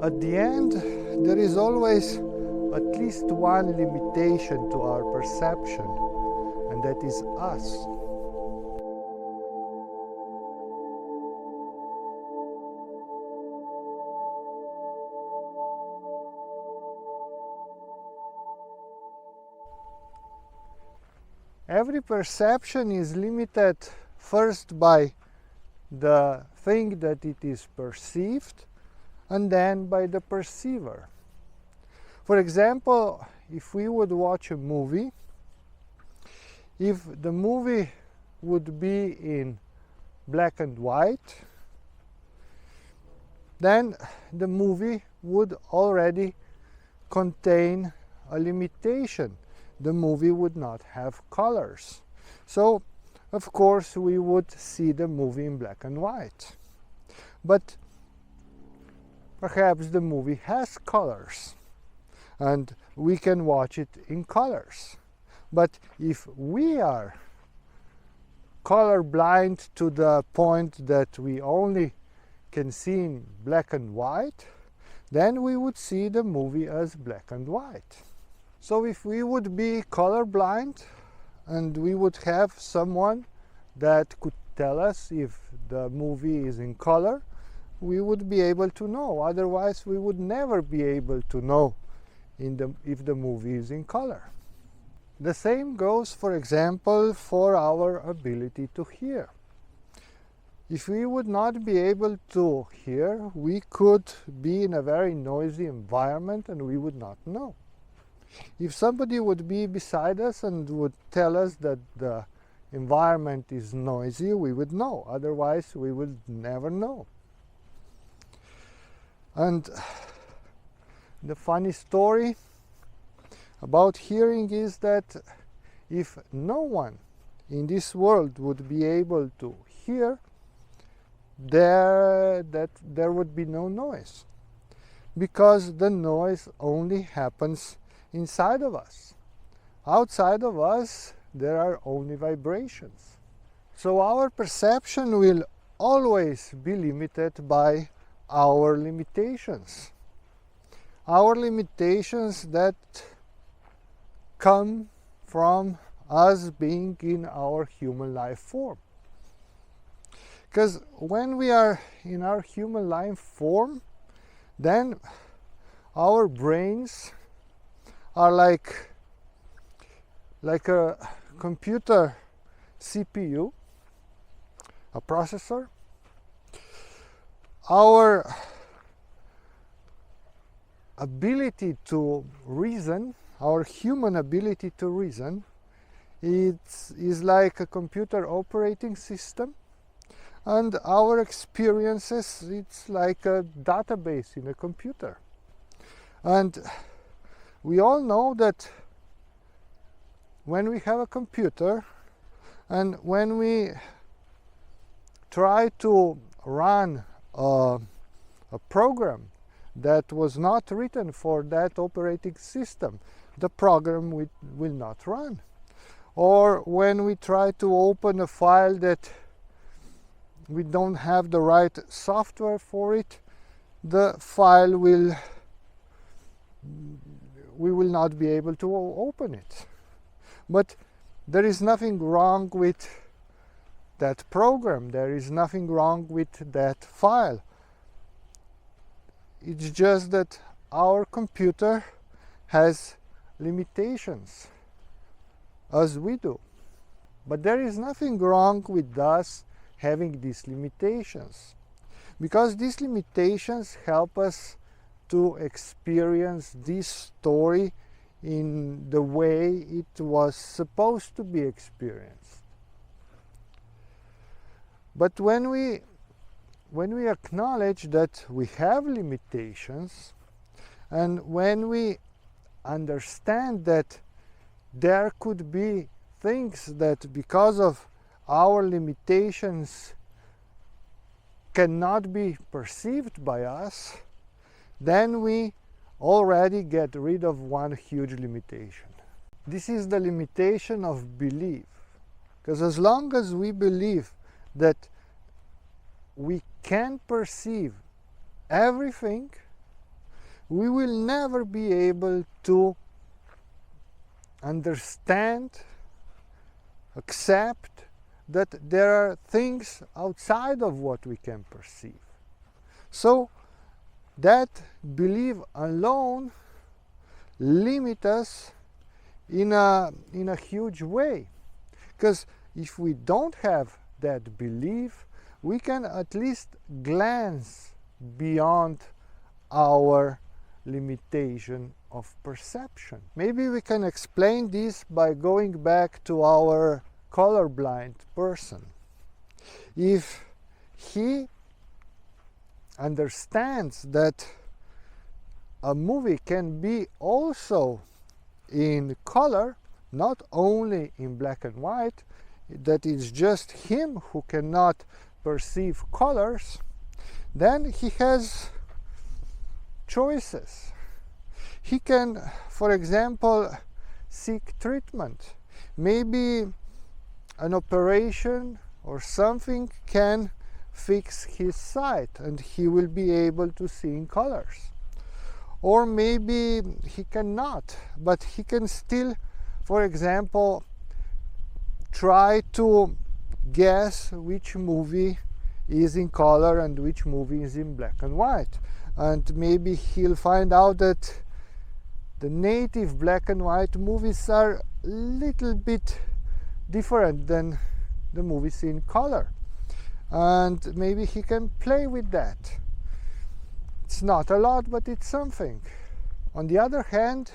At the end, there is always at least one limitation to our perception, and that is us. Every perception is limited first by the thing that it is perceived, and then by the perceiver. For example, if we would watch a movie, if the movie would be in black and white, then the movie would already contain a limitation. The movie would not have colors. So, of course, we would see the movie in black and white. But perhaps the movie has colors, and we can watch it in colors. But if we are colorblind to the point that we only can see in black and white, then we would see the movie as black and white. So if we would be colorblind and we would have someone that could tell us if the movie is in color, we would be able to know. Otherwise, we would never be able to know if the movie is in color. The same goes, for example, for our ability to hear. If we would not be able to hear, we could be in a very noisy environment and we would not know. If somebody would be beside us and would tell us that the environment is noisy, we would know. Otherwise, we would never know. And the funny story about hearing is that if no one in this world would be able to hear, there would be no noise, because the noise only happens inside of us. Outside of us, there are only vibrations. So our perception will always be limited by our limitations. Our limitations that come from us being in our human life form. Because when we are in our human life form, then our brains are like a computer CPU, a processor. Our ability to reason, our human ability to reason, is like a computer operating system, and our experiences, it's like a database in a computer. And we all know that when we have a computer and when we try to run a program that was not written for that operating system, the program will not run. Or when we try to open a file that we don't have the right software for it, the file we will not be able to open it. But there is nothing wrong with that program, there is nothing wrong with that file. It's just that our computer has limitations, as we do. But there is nothing wrong with us having these limitations, because these limitations help us to experience this story in the way it was supposed to be experienced. But when we acknowledge that we have limitations, and when we understand that there could be things that because of our limitations cannot be perceived by us, then we already get rid of one huge limitation. This is the limitation of belief. Because as long as we believe that we can perceive everything, we will never be able to understand, accept that there are things outside of what we can perceive. So that belief alone limits us in a huge way. Because if we don't have that belief, we can at least glance beyond our limitation of perception. Maybe we can explain this by going back to our colorblind person. If he understands that a movie can be also in color, not only in black and white, that it's just him who cannot perceive colors, then he has choices. He can, for example, seek treatment. Maybe an operation or something can fix his sight and he will be able to see in colors. Or maybe he cannot, but he can still, for example, try to guess which movie is in color and which movie is in black and white. And maybe he'll find out that the native black and white movies are a little bit different than the movies in color. And maybe he can play with that. It's not a lot, but it's something. On the other hand,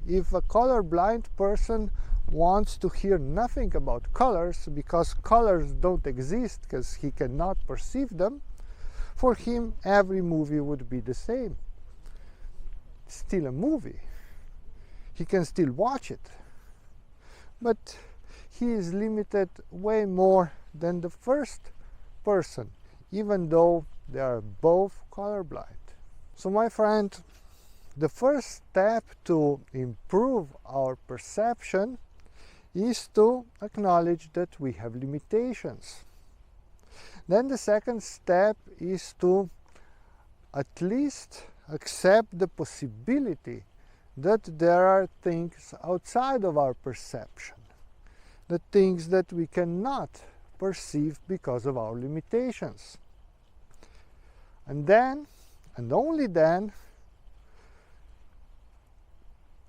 if a colorblind person wants to hear nothing about colors because colors don't exist because he cannot perceive them, for him every movie would be the same. It's still a movie. He can still watch it. But he is limited way more than the first person, even though they are both colorblind. So my friend, the first step to improve our perception is to acknowledge that we have limitations. Then the second step is to at least accept the possibility that there are things outside of our perception, the things that we cannot perceive because of our limitations. And then, and only then,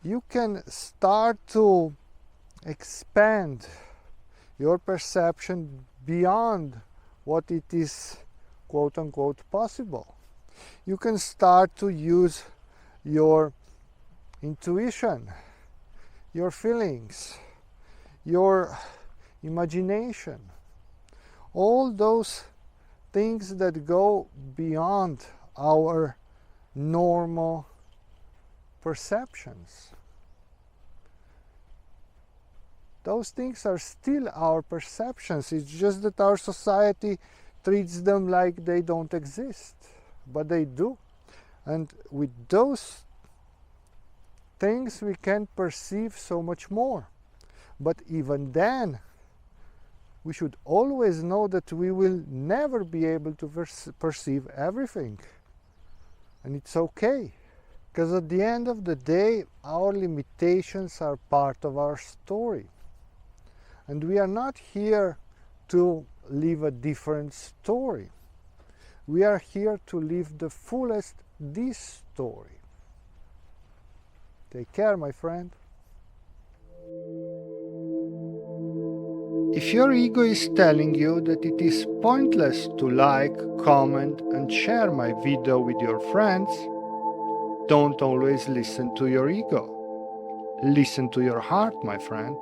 you can start to expand your perception beyond what it is quote-unquote possible. You can start to use your intuition, your feelings, your imagination, all those things that go beyond our normal perceptions. Those things are still our perceptions. It's just that our society treats them like they don't exist, but they do. And with those things we can perceive so much more. But even then, we should always know that we will never be able to perceive everything. And it's okay. Because at the end of the day, our limitations are part of our story. And we are not here to live a different story. We are here to live the fullest this story. Take care, my friend. If your ego is telling you that it is pointless to like, comment, and share my video with your friends, don't always listen to your ego. Listen to your heart, my friend.